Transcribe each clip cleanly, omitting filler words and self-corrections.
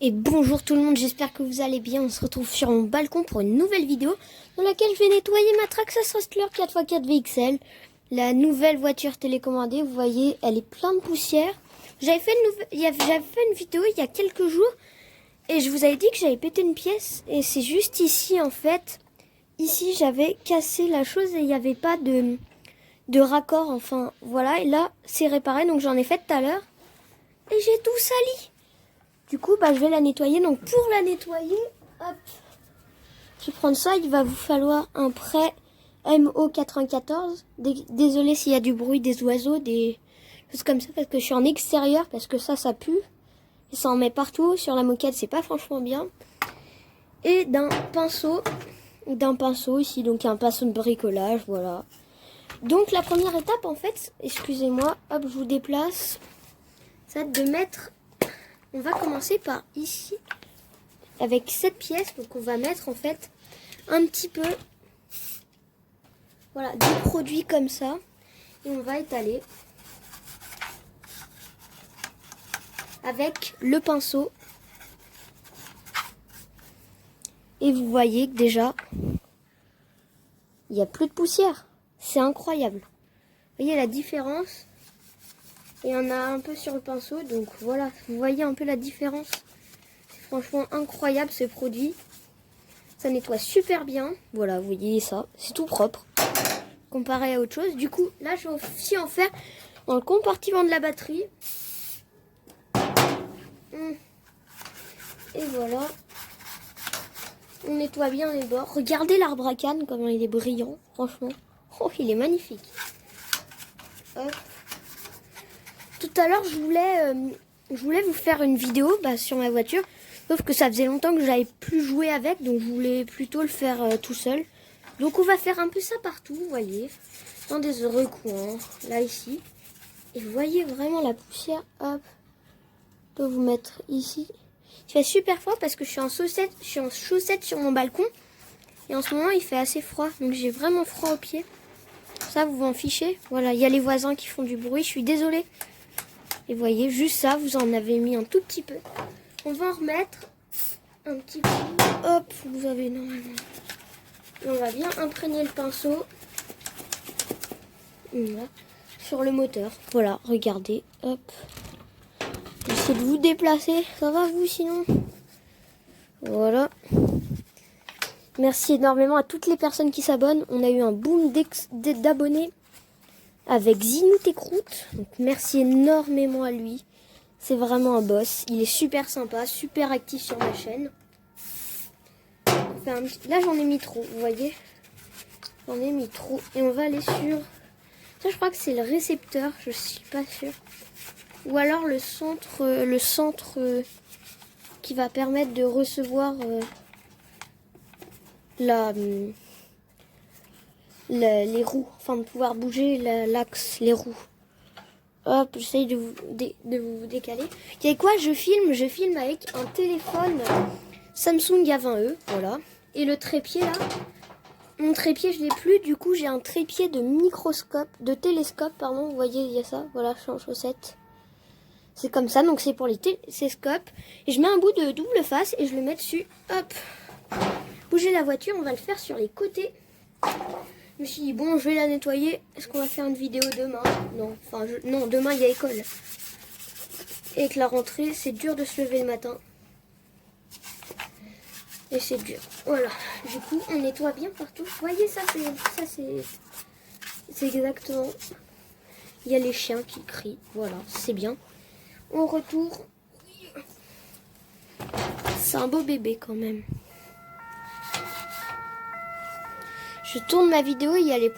Et bonjour tout le monde, j'espère que vous allez bien. On se retrouve sur mon balcon pour une nouvelle vidéo dans laquelle je vais nettoyer ma Traxxas Rustler 4x4 VXL. La nouvelle voiture télécommandée, vous voyez, elle est pleine de poussière. J'avais fait une vidéo il y a quelques jours et je vous avais dit que j'avais pété une pièce. Et c'est juste ici en fait. Ici j'avais cassé la chose et il n'y avait pas de raccord. Enfin voilà, et là c'est réparé, donc j'en ai fait tout à l'heure. Et j'ai tout sali. Du coup, je vais la nettoyer. Donc, pour la nettoyer, hop, je vais prendre ça. Il va vous falloir un prêt MO94. Désolé s'il y a du bruit, des oiseaux, des choses comme ça, parce que je suis en extérieur, parce que ça pue. Et ça en met partout. Sur la moquette, c'est pas franchement bien. Et d'un pinceau ici. Donc, un pinceau de bricolage, voilà. Donc, la première étape, en fait, excusez-moi, hop, je vous déplace. Ça va être de mettre... On va commencer par ici, avec cette pièce. Donc on va mettre en fait un petit peu, voilà, du produit comme ça. Et on va étaler avec le pinceau. Et vous voyez que déjà, il n'y a plus de poussière. C'est incroyable. Vous voyez la différence? Et il y en a un peu sur le pinceau. Donc voilà, vous voyez un peu la différence. C'est franchement incroyable ce produit. Ça nettoie super bien. Voilà, vous voyez ça. C'est tout propre. Comparé à autre chose. Du coup, là, je vais aussi en faire dans le compartiment de la batterie. Et voilà. On nettoie bien les bords. Regardez l'arbre à canne, comment il est brillant. Franchement. Oh, il est magnifique. Hop. Tout à l'heure, je voulais vous faire une vidéo sur ma voiture. Sauf que ça faisait longtemps que j'avais plus joué avec. Donc, je voulais plutôt le faire tout seul. Donc, on va faire un peu ça partout, vous voyez. Dans des recoins. Là, ici. Et vous voyez vraiment la poussière. Hop. Je peux vous mettre ici. Il fait super froid parce que je suis en chaussettes sur mon balcon. Et en ce moment, il fait assez froid. Donc, j'ai vraiment froid aux pieds. Ça, vous en fichez. Voilà, il y a les voisins qui font du bruit. Je suis désolée. Et vous voyez, juste ça, vous en avez mis un tout petit peu. On va en remettre un petit peu. Hop, vous avez normalement. Et on va bien imprégner le pinceau. Voilà. Sur le moteur. Voilà, regardez. Hop. J'essaie de vous déplacer. Ça va vous sinon? Voilà. Merci énormément à toutes les personnes qui s'abonnent. On a eu un boom d'abonnés avec Zinout et Croûte. Donc merci énormément à lui. C'est vraiment un boss. Il est super sympa, super actif sur ma chaîne. Enfin, là j'en ai mis trop, vous voyez. J'en ai mis trop. Et on va aller sur... Ça je crois que c'est le récepteur, je suis pas sûre. Ou alors le centre qui va permettre de recevoir les roues. Enfin de pouvoir bouger l'axe, les roues. Hop, j'essaye de vous décaler. Vous savez quoi, je filme avec un téléphone Samsung A20e, voilà. Et le trépied là, mon trépied je l'ai plus, du coup j'ai un trépied de télescope, pardon, vous voyez, il y a ça, voilà, je suis en chaussettes. C'est comme ça, donc c'est pour les télescopes. Et je mets un bout de double face et je le mets dessus, hop. Bouger la voiture, on va le faire sur les côtés. Je me suis dit, bon, je vais la nettoyer. Est-ce qu'on va faire une vidéo demain? Non, non, demain, il y a école. Et avec la rentrée, c'est dur de se lever le matin. Et c'est dur. Voilà. Du coup, on nettoie bien partout. Vous voyez, ça, c'est exactement... Il y a les chiens qui crient. Voilà, c'est bien. On retourne. C'est un beau bébé, quand même. Je tourne ma vidéo, il y a les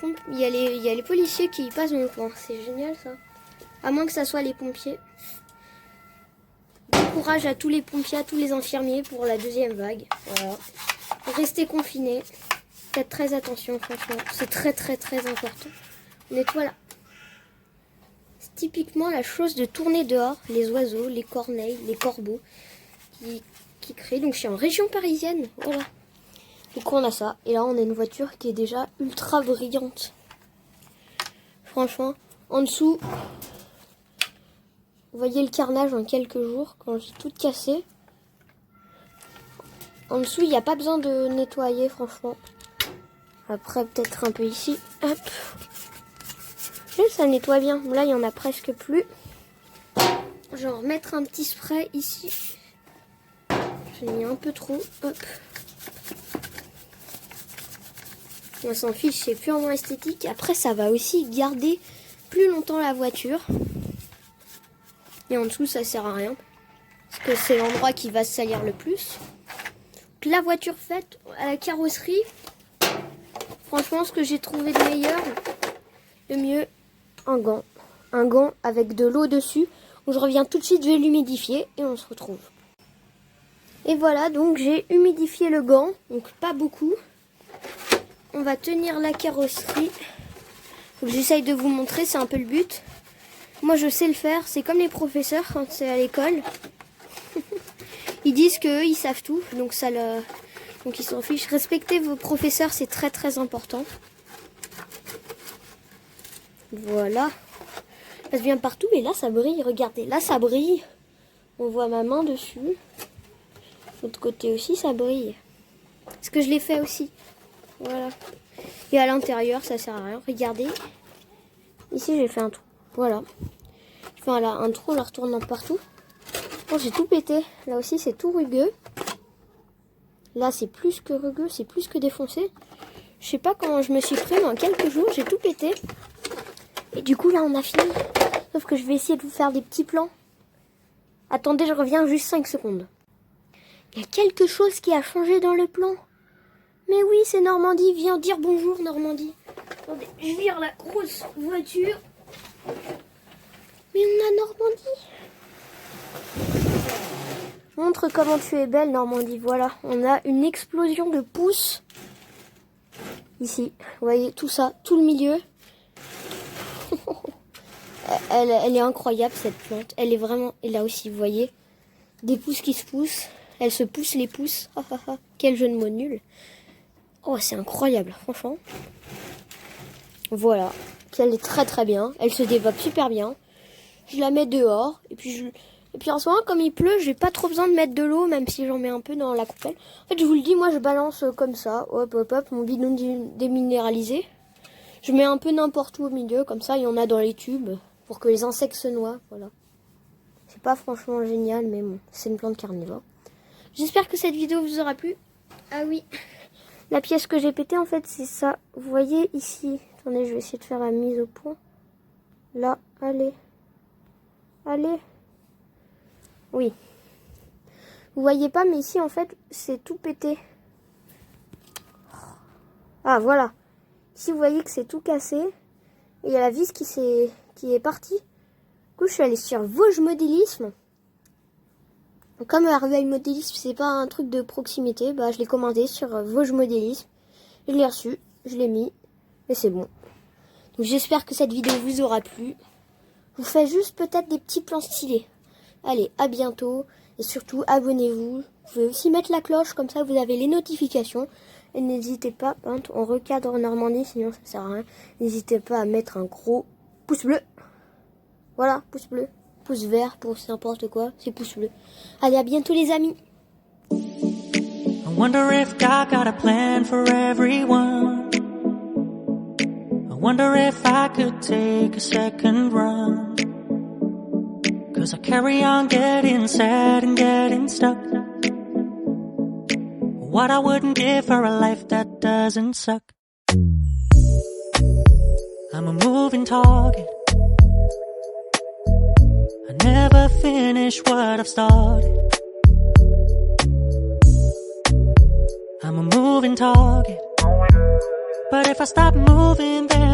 policiers qui passent dans le coin. C'est génial ça. À moins que ça soit les pompiers. Bon courage à tous les pompiers, à tous les infirmiers pour la deuxième vague. Voilà. Restez confinés. Faites très attention, franchement. C'est très très très important. On nettoie là. C'est typiquement la chose de tourner dehors. Les oiseaux, les corneilles, les corbeaux qui crient. Donc je suis en région parisienne. Voilà. Du coup on a ça, et là on a une voiture qui est déjà ultra brillante. Franchement, en dessous, vous voyez le carnage en quelques jours, quand j'ai tout cassé. En dessous, il n'y a pas besoin de nettoyer, franchement. Après, peut-être un peu ici. Hop. Et ça nettoie bien. Là, il n'y en a presque plus. Je vais en remettre un petit spray ici. J'ai mis un peu trop. Hop. On s'en fiche, c'est purement esthétique. Après, ça va aussi garder plus longtemps la voiture. Et en dessous, ça sert à rien. Parce que c'est l'endroit qui va se salir le plus. Donc, la voiture faite à la carrosserie. Franchement, ce que j'ai trouvé de meilleur, de mieux, un gant. Un gant avec de l'eau dessus. Donc, je reviens tout de suite, je vais l'humidifier et on se retrouve. Et voilà, donc j'ai humidifié le gant. Donc, pas beaucoup. On va tenir la carrosserie. Faut que j'essaye de vous montrer, c'est un peu le but. Moi je sais le faire, c'est comme les professeurs quand c'est à l'école. Ils disent qu'eux ils savent tout, donc donc ils s'en fichent. Respectez vos professeurs, c'est très très important. Voilà. Ça se vient partout, mais là ça brille, regardez, là ça brille. On voit ma main dessus. De l'autre côté aussi ça brille. Parce que je l'ai fait aussi. Voilà. Et à l'intérieur, ça sert à rien. Regardez. Ici, j'ai fait un trou. Voilà. Je fais un trou en la retournant partout. Bon, j'ai tout pété. Là aussi, c'est tout rugueux. Là, c'est plus que rugueux. C'est plus que défoncé. Je sais pas comment je me suis pris, mais en quelques jours, j'ai tout pété. Et du coup, là, on a fini. Sauf que je vais essayer de vous faire des petits plans. Attendez, je reviens juste 5 secondes. Il y a quelque chose qui a changé dans le plan. Mais oui, c'est Normandie. Viens dire bonjour, Normandie. Attendez, je vire la grosse voiture. Mais on a Normandie. Montre comment tu es belle, Normandie. Voilà, on a une explosion de pouces. Ici, vous voyez tout ça, tout le milieu. Elle est incroyable, cette plante. Elle est vraiment... Et là aussi, vous voyez, des pousses qui se poussent. Elle se pousse les pouces. Quel jeu de mots nul. Oh, c'est incroyable, franchement. Voilà. Elle est très très bien. Elle se développe super bien. Je la mets dehors. Et puis en ce moment, comme il pleut, j'ai pas trop besoin de mettre de l'eau, même si j'en mets un peu dans la coupelle. En fait, je vous le dis, moi, je balance comme ça. Hop, hop, hop, mon bidon déminéralisé. Je mets un peu n'importe où au milieu. Comme ça, il y en a dans les tubes. Pour que les insectes se noient. Voilà. C'est pas franchement génial, mais bon, c'est une plante carnivore. J'espère que cette vidéo vous aura plu. Ah oui. La pièce que j'ai pétée, en fait, c'est ça. Vous voyez ici. Attendez, je vais essayer de faire la mise au point. Là, allez. Allez. Oui. Vous voyez pas, mais ici, en fait, c'est tout pété. Ah, voilà. Ici, vous voyez que c'est tout cassé. Et il y a la vis qui est partie. Du coup, je suis allée sur Vosges Modélisme. Comme la ruelle modélisme, c'est pas un truc de proximité, bah je l'ai commandé sur Vosges Modélisme. Je l'ai reçu, je l'ai mis, et c'est bon. Donc j'espère que cette vidéo vous aura plu. Je vous fais juste peut-être des petits plans stylés. Allez, à bientôt, et surtout abonnez-vous. Vous pouvez aussi mettre la cloche, comme ça vous avez les notifications. Et n'hésitez pas, on recadre Normandie, sinon ça sert à rien. N'hésitez pas à mettre un gros pouce bleu. Voilà, pouce bleu. Pouce vert pour n'importe quoi, c'est pouce bleu. Allez, à bientôt les amis. I wonder if God got a plan for everyone. I wonder if I could take a second run. 'Cause I carry on getting sad and getting stuck. What I wouldn't give for a life that doesn't suck. I'm a moving target. I never finish what I've started. I'm a moving target. But if I stop moving, then